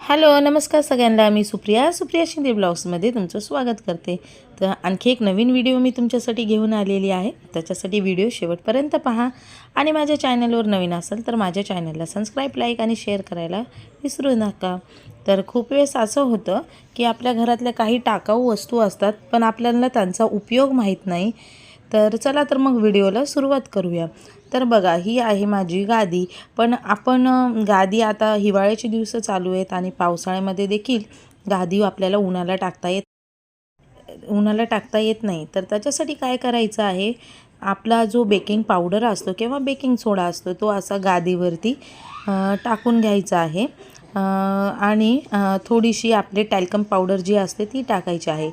Hello नमस्कार सगळ्यांना, मी सुप्रिया शिंदे ब्लॉग्समध्ये तुमचं स्वागत करते। तर आणखी एक नवीन व्हिडिओ मी तुमच्यासाठी घेऊन आलेली आहे। त्याच्यासाठी व्हिडिओ शेवटपर्यंत पहा आणि माझ्या चॅनलवर नवीन असेल तर माझ्या चॅनलला सबस्क्राईब, लाईक आणि शेअर करायला विसरू नका। तर खूप वेळेस असं होतं की आपल्या घरातल्या काही टाकाऊ वस्तू असतात पण आपल्याला त्यांचा उपयोग माहीत नाही। तर चला तर मग व्हिडिओला सुरुवात करूया। तर बघा, ही आहे माझी गादी। पण आपण गादी आता हिवाळ्याचे दिवस चालू आहेत आणि पावसाळ्यामध्ये देखील गादी आपल्याला उन्हाला टाकता येत नाही। तर त्याच्यासाठी काय करायचं आहे, आपला जो बेकिंग पावडर असतो किंवा बेकिंग सोडा असतो तो असा गादीवरती टाकून घ्यायचा आहे। आणि थोडीशी आपले टॅल्कम पावडर जी असते ती टाकायची आहे।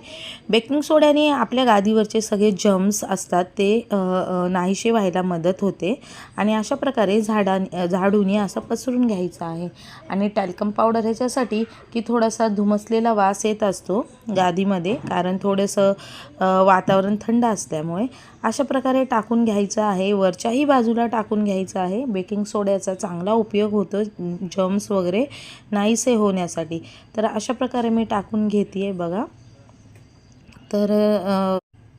बेकिंग सोड्याने आपल्या गादीवरचे सगळे जर्म्स असतात ते नाहीसे व्हायला मदत होते आणि अशा प्रकारे झाडूने असं पसरून घ्यायचं आहे। आणि टॅल्कम पावडर ह्याच्यासाठी की थोडासा धुमसलेला वास येत असतो गादीमध्ये, कारण थोडंसं वातावरण थंड असल्यामुळे अशा प्रकारे टाकून घ्यायचं आहे। वरच्याही बाजूला टाकून घ्यायचं आहे। बेकिंग सोड्याचा चांगला उपयोग होतो जर्म्स वगैरे नाहीसे होण्यासाठी। तर अशा प्रकारे मी टाकून घेते बघा। तर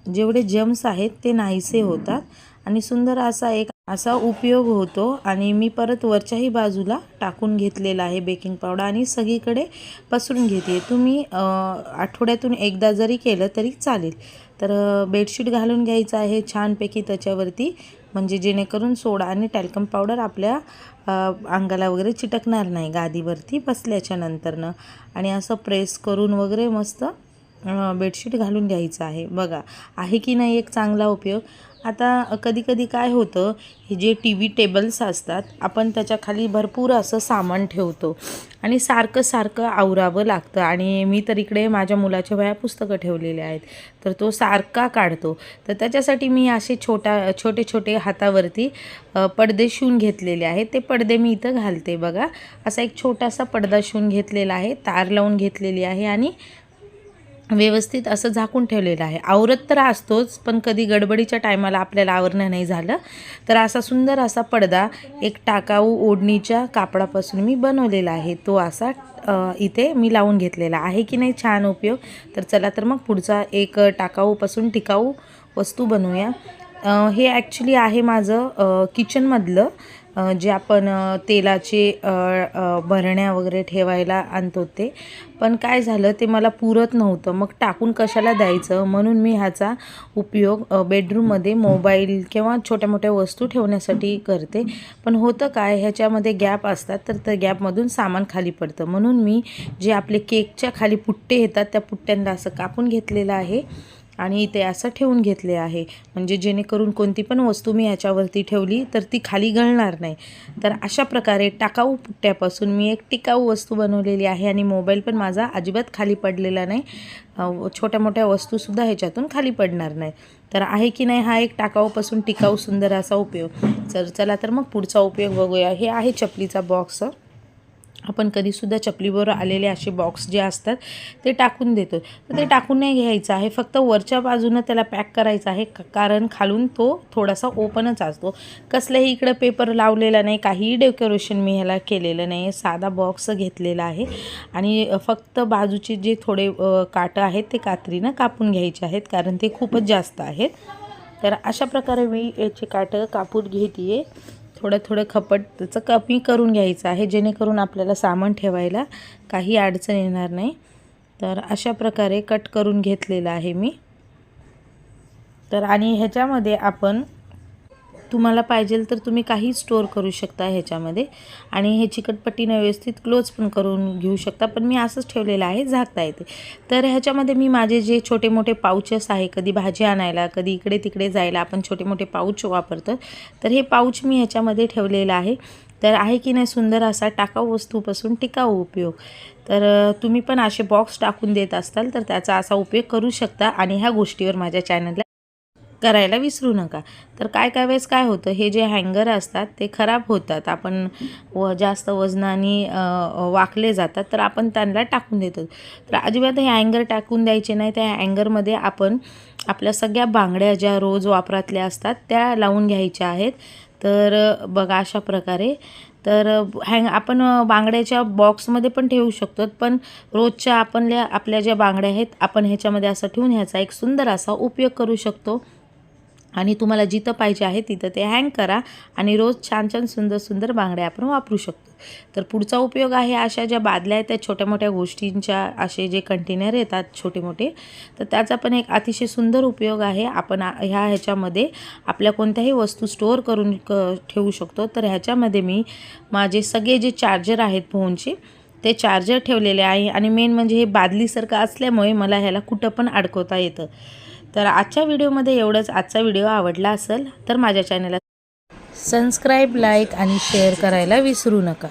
जेवढे जर्म्स आहेत ते नाहीसे होतात आणि सुंदर असा उपयोग होतो। आणि मी परत वरच्याही बाजूला टाकून घेतलेला आहे बेकिंग पावडर आणि सगळीकडे पसरून घेते। तुम्ही आठवड्यातून एकदा जरी केलं तरी चालेल। तर बेडशीट घालून घ्यायचं आहे छानपैकी त्याच्यावरती, म्हणजे जेणेकरून सोडा आणि टॅल्कम पावडर आपल्या अंगाला वगैरे चिटकणार नाही गादीवरती बसल्याच्या नंतरनं। आणि असं प्रेस करून वगैरे मस्त बेडशीट घालून घ्यायचं आहे। बघा, आहे की नाही एक चांगला उपयोग। आता कधी कधी काय होतं, हे जे टी टेबल्स असतात आपण त्याच्या खाली भरपूर असं सामान ठेवतो आणि सारखं आवरावं लागतं। आणि मी तर इकडे माझ्या मुलाच्या वह्या पुस्तकं ठेवलेले आहेत, तर तो सारखा काढतो। तर त्याच्यासाठी मी असे छोटे छोटे हातावरती पडदे शिवून घेतलेले आहेत। ते पडदे मी इथं घालते बघा। असा एक छोटासा पडदा शिवून घेतलेला आहे, तार लावून घेतलेली आहे आणि व्यवस्थित असं झाकून ठेवलेलं आहे। आवरत तर असतोच, पण कधी गडबडीच्या टायमाला आपल्याला आवरणं नाही झालं तर असा सुंदर असा पडदा एक टाकाऊ ओढणीच्या कापडापासून मी बनवलेला आहे। तो असा इथे मी लावून घेतलेला आहे की नाही छान उपयोग। तर चला तर मग पुढचा एक टाकाऊपासून टिकाऊ वस्तू बनवूया। हे ॲक्च्युली आहे माझं किचनमधलं जे आपण तेलाचे भरण्या वगैरे ठेवायला आणतो ते। पण काय झालं, ते मला पुरत नव्हतं, मग टाकून कशाला द्यायचं, म्हणून मी ह्याचा उपयोग बेडरूममध्ये मोबाईल किंवा छोट्या मोठ्या वस्तू ठेवण्यासाठी करते। पण होतं काय, ह्याच्यामध्ये गॅप असतात तर त्या गॅपमधून सामान खाली पडतं, म्हणून मी जे आपले केकच्या खाली पुट्टे येतात त्या पुट्ट्यांना असं कापून घेतलेलं आहे आणि ते असं ठेवून घेतले आहे, म्हणजे जेणेकरून कोणती पण वस्तू मी ह्याच्यावरती ठेवली तर ती खाली गळणार नाही। तर अशा प्रकारे टाकाऊ पुट्ट्यापासून मी एक टिकाऊ वस्तू बनवलेली आहे आणि मोबाईल पण माझा अजिबात खाली पडलेला नाही। छोट्या मोठ्या वस्तूसुद्धा ह्याच्यातून खाली पडणार नाही। तर आहे की नाही हा एक टाकाऊपासून टिकाऊ सुंदर असा उपयोग। चला तर मग पुढचा उपयोग बघूया। हे आहे चपलीचा बॉक्स। आपण कधीसुद्धा चपलीवर आलेले असे बॉक्स जे असतात ते टाकून देतो, तर ते टाकून नाही घ्यायचं आहे, फक्त वरच्या बाजूनं त्याला पॅक करायचं आहे, कारण खालून तो थोडासा ओपनच असतो। कसल्याही इकडं पेपर लावलेला नाही, काहीही डेकोरेशन मी ह्याला केलेलं नाही, साधा बॉक्स घेतलेला आहे आणि फक्त बाजूचे जे थोडे काटं आहेत ते कात्रीनं कापून घ्यायचे आहेत, कारण ते खूपच जास्त आहेत। तर अशा प्रकारे मी याचे काटं कापून घेते। थोडं खपट त्याचं कमी करून घ्यायचं आहे, जेणेकरून आपल्याला सामान ठेवायला काही अडचण येणार नाही। तर अशा प्रकारे कट करून घेतलेलं आहे मी। तर आणि ह्याच्यामध्ये आपण तुम्हाला पाहिजेल तर तुम्ही काही स्टोअर करू शकता ह्याच्यामध्ये आणि हे चिकटपट्टीने व्यवस्थित क्लोज पण करून घेऊ शकता, पण मी असंच ठेवलेलं आहे, झाकता येते। तर ह्याच्यामध्ये मी माझे जे छोटे मोठे पाउचेस आहे, कधी भाजी आणायला कधी इकडे तिकडे जायला आपण छोटे मोठे पाऊच वापरतो, तर हे पाऊच मी ह्याच्यामध्ये ठेवलेलं आहे। तर आहे की नाही सुंदर असा टाकाऊ वस्तूपासून टिकाऊ उपयोग। तर तुम्ही पण असे बॉक्स टाकून देत असाल तर त्याचा असा उपयोग करू शकता आणि ह्या गोष्टीवर माझ्या चॅनलला करायला विसरू नका। तर काय वेळेस काय होतं, हे जे हँगर असतात ते खराब होतात, आपण जास्त वजनाने वाकले जातात, तर आपण त्यांना टाकून देतो। तर अजिबात हे हँगर टाकून द्यायचे नाही। त्या हँगरमध्ये आपण आपल्या सगळ्या बांगड्या ज्या रोज वापरातल्या असतात त्या लावून घ्यायच्या आहेत। तर बघा अशा प्रकारे। तर आपण बांगड्याच्या बॉक्समध्ये पण ठेवू शकतो, पण रोजच्या आपल्या ज्या बांगड्या आहेत आपण ह्याच्यामध्ये असं ठेवून ह्याचा एक सुंदर असा उपयोग करू शकतो. आणि तुम्हाला जिथं पाहिजे आहे तिथं ते हँग करा आणि रोज छान छान सुंदर सुंदर बांगड्या आपण वापरू शकतो. तर पुढचा उपयोग आहे अशा ज्या बादल्या आहेत त्या छोट्या मोठ्या गोष्टींच्या असे जे कंटेनर येतात छोटे मोठे, तर त्याचा पण एक अतिशय सुंदर उपयोग आहे. आपण ह्याच्यामध्ये आपल्या कोणत्याही वस्तू स्टोअर करून ठेवू शकतो. तर ह्याच्यामध्ये मी माझे सगळे जे चार्जर आहेत फोनचे ते चार्जर ठेवलेले आहे आणि मेन म्हणजे हे बादलीसारखं असल्यामुळे मला ह्याला कुठं पण अडकवता येतं. तर आजच्या व्हिडिओमध्ये एवढंच. आजचा व्हिडिओ आवडला असेल तर माझ्या चॅनलला सबस्क्राईब, लाईक आणि शेअर करायला विसरू नका.